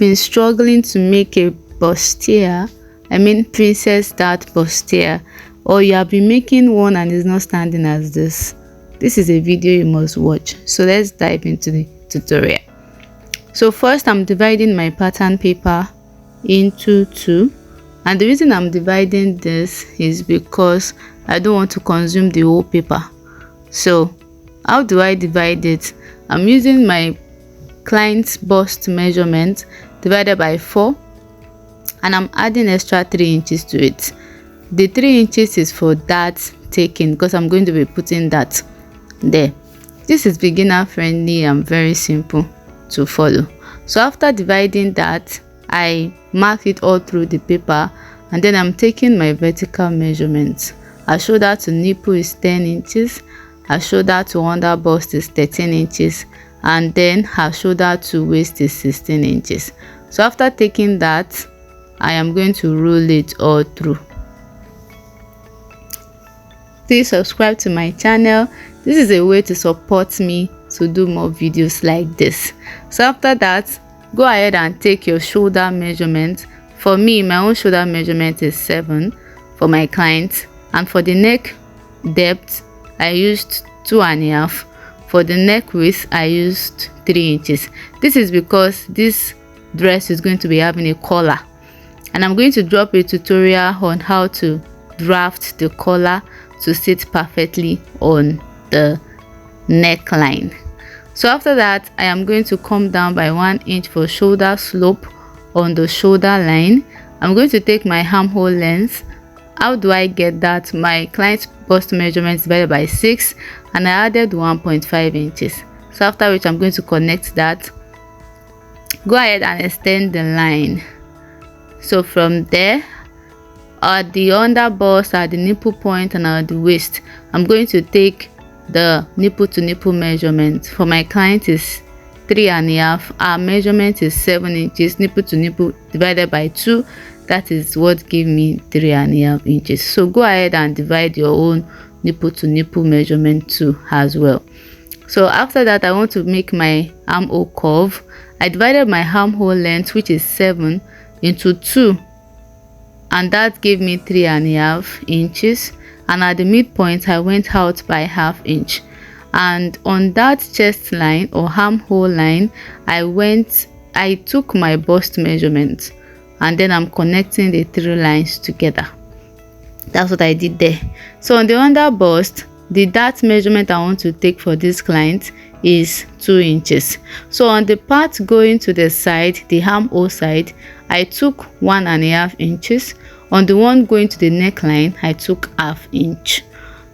been struggling to make a bustier, princess dart bustier, or you have been making one and it's not standing as this is a video you must watch. So let's dive into the tutorial. So first, I'm dividing my pattern paper into two, and the reason I'm dividing this is because I don't want to consume the whole paper. So how do I divide it? I'm using my client's bust measurement divided by 4, and I'm adding extra 3 inches to it. The 3 inches is for dart taking because I'm going to be putting that there. This is beginner friendly and very simple to follow. So after dividing that, I mark it all through the paper, and then I'm taking my vertical measurements. Our shoulder to nipple is 10 inches, our shoulder to under bust is 13 inches, and then her shoulder to waist is 16 inches. So after taking that, I am going to roll it all through. Please subscribe to my channel. This is a way to support me to do more videos like this. So after that, go ahead and take your shoulder measurement. For me, my own shoulder measurement is 7 for my client, and for the neck depth I used 2.5. For the neck width I used 3 inches. This is because this dress is going to be having a collar, and I'm going to drop a tutorial on how to draft the collar to sit perfectly on the neckline. So after that, I am going to come down by 1 inch for shoulder slope on the shoulder line. I'm going to take my armhole length. How do I get that? My client's bust measurement divided by 6, and I added 1.5 inches. So after which I'm going to connect that. Go ahead and extend the line. So from there, at the under bust, at the nipple point, and at the waist, I'm going to take the nipple to nipple measurement. For my client is 3.5. Our measurement is 7 inches. Nipple to nipple divided by 2, that is what gave me 3.5 inches. So go ahead and divide your own nipple to nipple measurement too as well. So after that, I want to make my armhole curve. I divided my armhole length, which is 7, into 2, and that gave me 3.5 inches. And at the midpoint, I went out by 1/2 inch, and on that chest line or armhole line, I took my bust measurement, and then I'm connecting the 3 lines together. That's what I did there. So on the under bust, the dart measurement I want to take for this client is 2 inches. So on the part going to the side, the armhole side, I took 1.5 inches. On the one going to the neckline, I took 1/2 inch.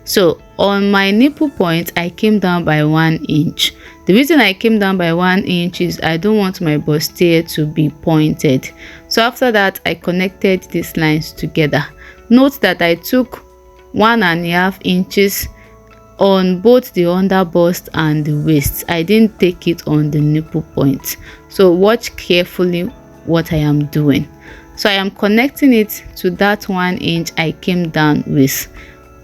So on my nipple point, I came down by 1 inch. The reason I came down by 1 inch is I don't want my bustier to be pointed. So after that, I connected these lines together. Note that I took 1.5 inches on both the under bust and the waist. I didn't take it on the nipple point. So watch carefully what I am doing. So I am connecting it to that 1 inch I came down with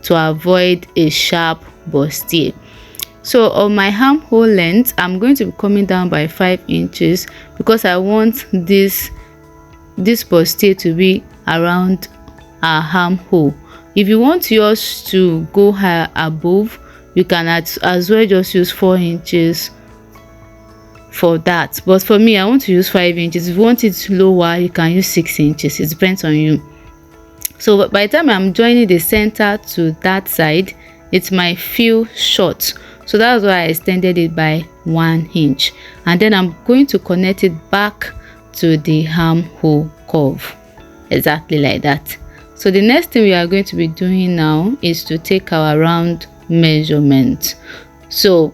to avoid a sharp bustier. So on my armhole length, I'm going to be coming down by 5 inches because I want this bustier to be around our armhole. If you want yours to go higher above, you can as well just use 4 inches for that, but for me, I want to use 5 inches. If you want it lower, you can use 6 inches. It depends on you. So by the time I'm joining the center to that side, it might feel short, so that's why I extended it by 1 inch, and then I'm going to connect it back to the armhole curve, exactly like that. So the next thing we are going to be doing now is to take our round measurement. So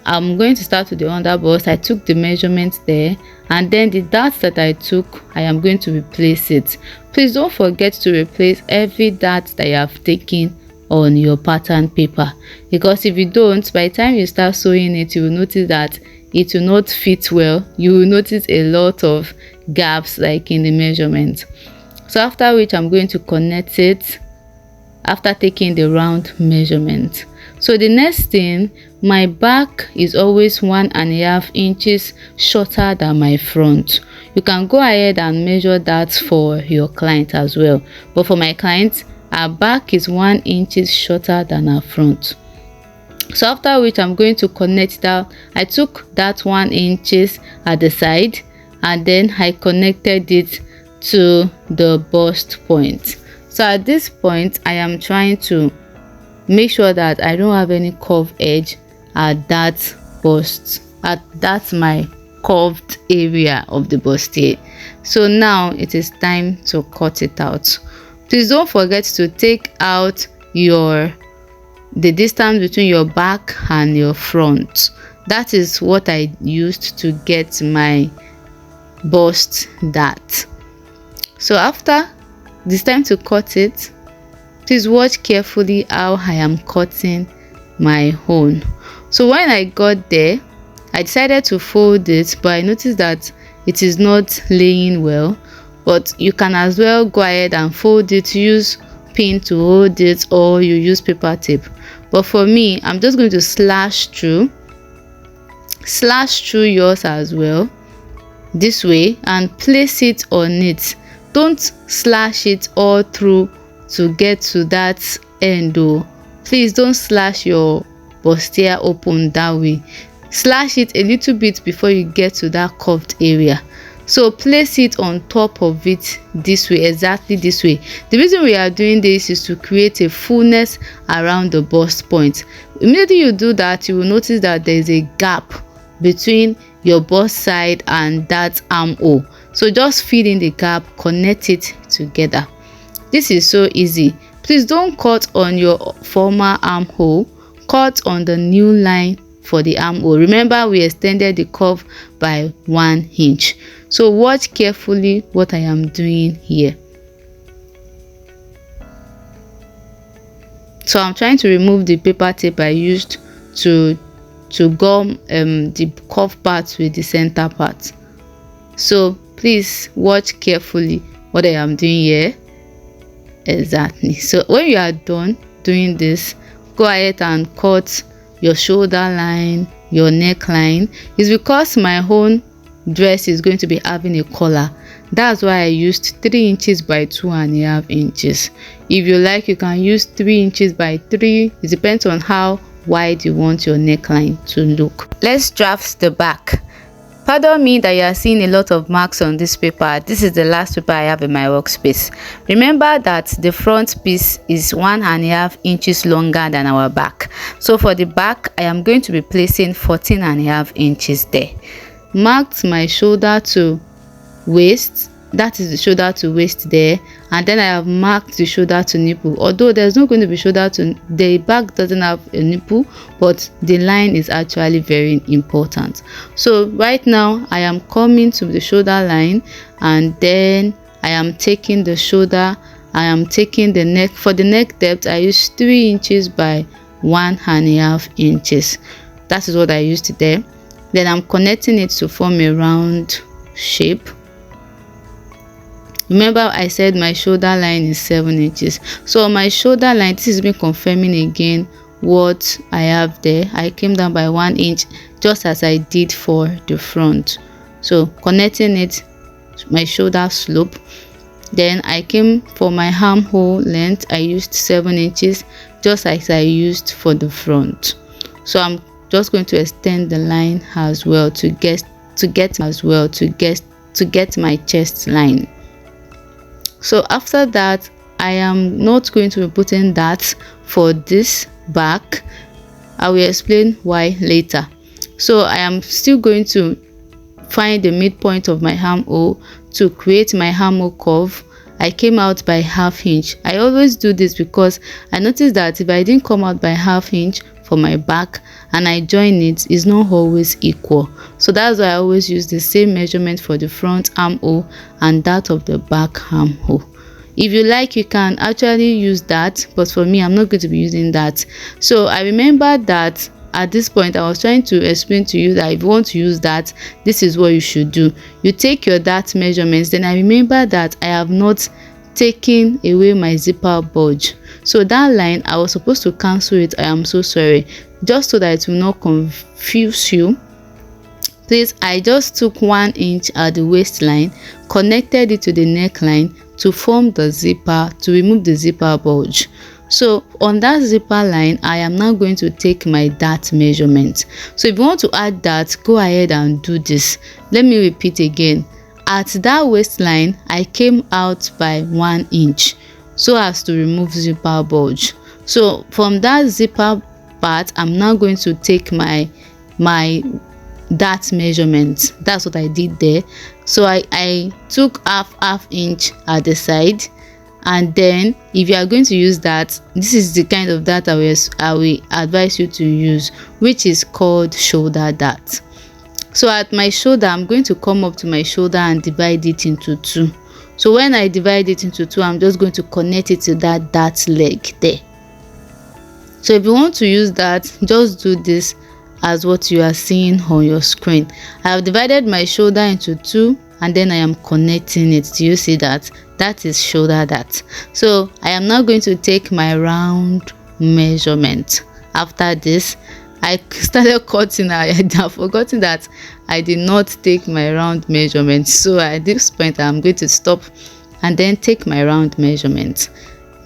I'm going to start with the under bust. I took the measurement there, and then the darts that I took, I am going to replace it. Please don't forget to replace every dart that you have taken on your pattern paper, because if you don't, by the time you start sewing it, you will notice that it will not fit well. You will notice a lot of gaps like in the measurement. So after which, I'm going to connect it after taking the round measurement. So the next thing, my back is always 1.5 inches shorter than my front. You can go ahead and measure that for your client as well, but for my client, her back is 1 inch shorter than her front. So after which I'm going to connect that. I took that 1 inch at the side and then I connected it to the bust point. So at this point I am trying to make sure that I don't have any curved edge at that bust, that's my curved area of the bustier. So now it is time to cut it out. Please don't forget to take out the distance between your back and your front. That is what I used to get my bust that. So after it's time to cut it, please watch carefully how I am cutting my own. So when I got there, I decided to fold it, but I noticed that it is not laying well. But you can as well go ahead and fold it, use pin to hold it, or you use paper tape. But for me, I'm just going to slash through yours as well this way and place it on it. Don't slash it all through to get to that end though. Please don't slash your bustier open that way. Slash it a little bit before you get to that curved area. So place it on top of it this way, exactly this way. The reason we are doing this is to create a fullness around the bust point. Immediately you do that, you will notice that there is a gap between your bust side and that armhole. So just fill in the gap, connect it together. This is so easy. Please don't cut on your former armhole, cut on the new line for the armhole. Remember, we extended the curve by 1 inch. So watch carefully what I am doing here. So I'm trying to remove the paper tape I used to gum the curve part with the center part. So please watch carefully what I am doing here. Exactly. So when you are done doing this, go ahead and cut your shoulder line, your neckline. It's because my own dress is going to be having a collar. That's why I used 3 inches by 2.5 inches. If you like, you can use 3 inches by 3. It depends on how wide you want your neckline to look. Let's draft the back. Pardon me that you are seeing a lot of marks on this paper. This is the last paper I have in my workspace. Remember that the front piece is 1.5 inches longer than our back. So for the back, I am going to be placing 14.5 inches there. Marked my shoulder to waist. That is the shoulder to waist there, and then I have marked the shoulder to nipple. Although there's not going to be shoulder to the back, doesn't have a nipple, but the line is actually very important. So right now I am coming to the shoulder line, and then I am taking the shoulder. I am taking the neck. For the neck depth, I use 3 inches by 1.5 inches. That is what I used there. Then I'm connecting it to form a round shape. Remember, I said my shoulder line is 7 inches. So on my shoulder line, this is me confirming again what I have there. I came down by 1 inch, just as I did for the front. So connecting it to my shoulder slope. Then I came for my armhole length. I used 7 inches, just as I used for the front. So I'm just going to extend the line as well to get my chest line. So after that, I am not going to be putting that for this back. I will explain why later. So I am still going to find the midpoint of my armhole to create my armhole curve. I came out by 1/2 inch. I always do this because I noticed that if I didn't come out by 1/2 inch for my back and I join it, is not always equal. So that's why I always use the same measurement for the front armhole and that of the back armhole. If you like, you can actually use that, but for me, I'm not going to be using that. So I remember that at this point I was trying to explain to you that if you want to use that, this is what you should do. You take your dart measurements. Then I remember that I have not taken away my zipper bulge. So that line, I was supposed to cancel it. I am so sorry. Just so that it will not confuse you, please, I just took 1 inch at the waistline, connected it to the neckline to form the zipper, to remove the zipper bulge. So on that zipper line, I am now going to take my dart measurement. So if you want to add that, go ahead and do this. Let me repeat again. At that waistline, I came out by 1 inch so as to remove zipper bulge. So from that zipper part, I'm now going to take my dart measurement. That's what I did there. So I took half inch at the side, and then if you are going to use that, this is the kind of dart I will advise you to use, which is called shoulder dart. So at my shoulder, I'm going to come up to my shoulder and divide it into 2. So when I divide it into 2, I'm just going to connect it to that dart leg there. So if you want to use that, just do this as what you are seeing on your screen. I have divided my shoulder into 2, and then I am connecting it. Do you see that? That is shoulder dart. So I am now going to take my round measurement. After this, I started cutting. I had forgotten that I did not take my round measurement. So at this point, I'm going to stop and then take my round measurement.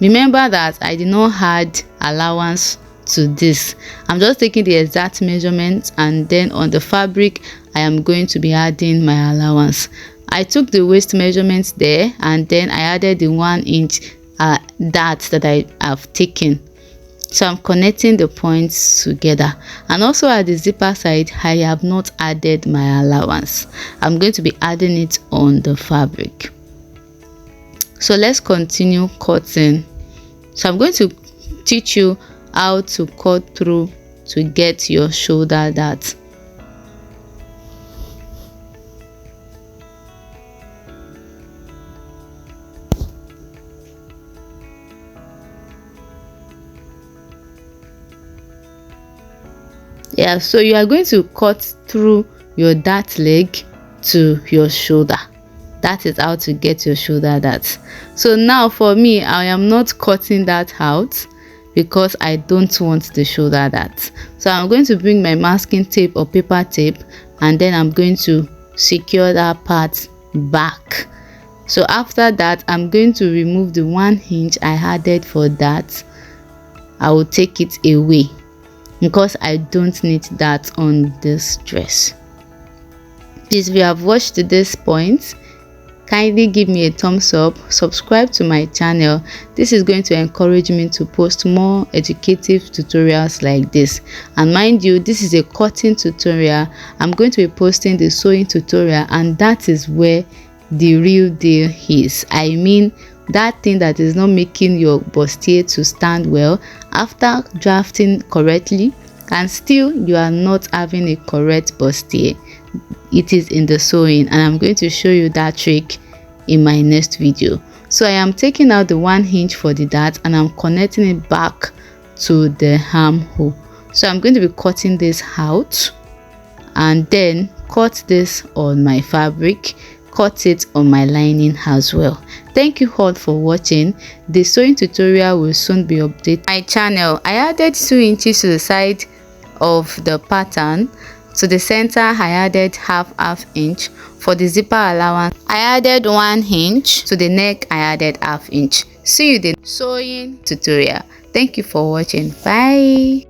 Remember that I did not add allowance to this. I'm just taking the exact measurement, and then on the fabric, I am going to be adding my allowance. I took the waist measurements there, and then I added the 1 inch dart that I have taken. So I'm connecting the points together. And also at the zipper side, I have not added my allowance. I'm going to be adding it on the fabric. So let's continue cutting. So I'm going to teach you how to cut through to get your shoulder dart. Yeah, so you are going to cut through your dart leg to your shoulder. That is how to get your shoulder dart. So now for me, I am not cutting that out because I don't want the shoulder dart. So I'm going to bring my masking tape or paper tape, and then I'm going to secure that part back. So after that, I'm going to remove the 1 inch I added for that. I will take it away because I don't need that on this dress. Please, if you have watched to this point, kindly give me a thumbs up, subscribe to my channel. This is going to encourage me to post more educative tutorials like this. And mind you, this is a cutting tutorial. I'm going to be posting the sewing tutorial, and that is where the real deal is. I mean, that thing that is not making your bustier to stand well after drafting correctly, and still you are not having a correct bustier. It is in the sewing, and I'm going to show you that trick in my next video. So I am taking out the 1 inch for the dart, and I'm connecting it back to the armhole. So I'm going to be cutting this out, and then cut this on my fabric, cut it on my lining as well. Thank you all for watching. The sewing tutorial will soon be updated on my channel. I added 2 inches to the side of the pattern. To the center, I added half inch. For the zipper allowance, I added 1 inch. To the neck, I added half inch. See you in the sewing tutorial. Thank you for watching. Bye.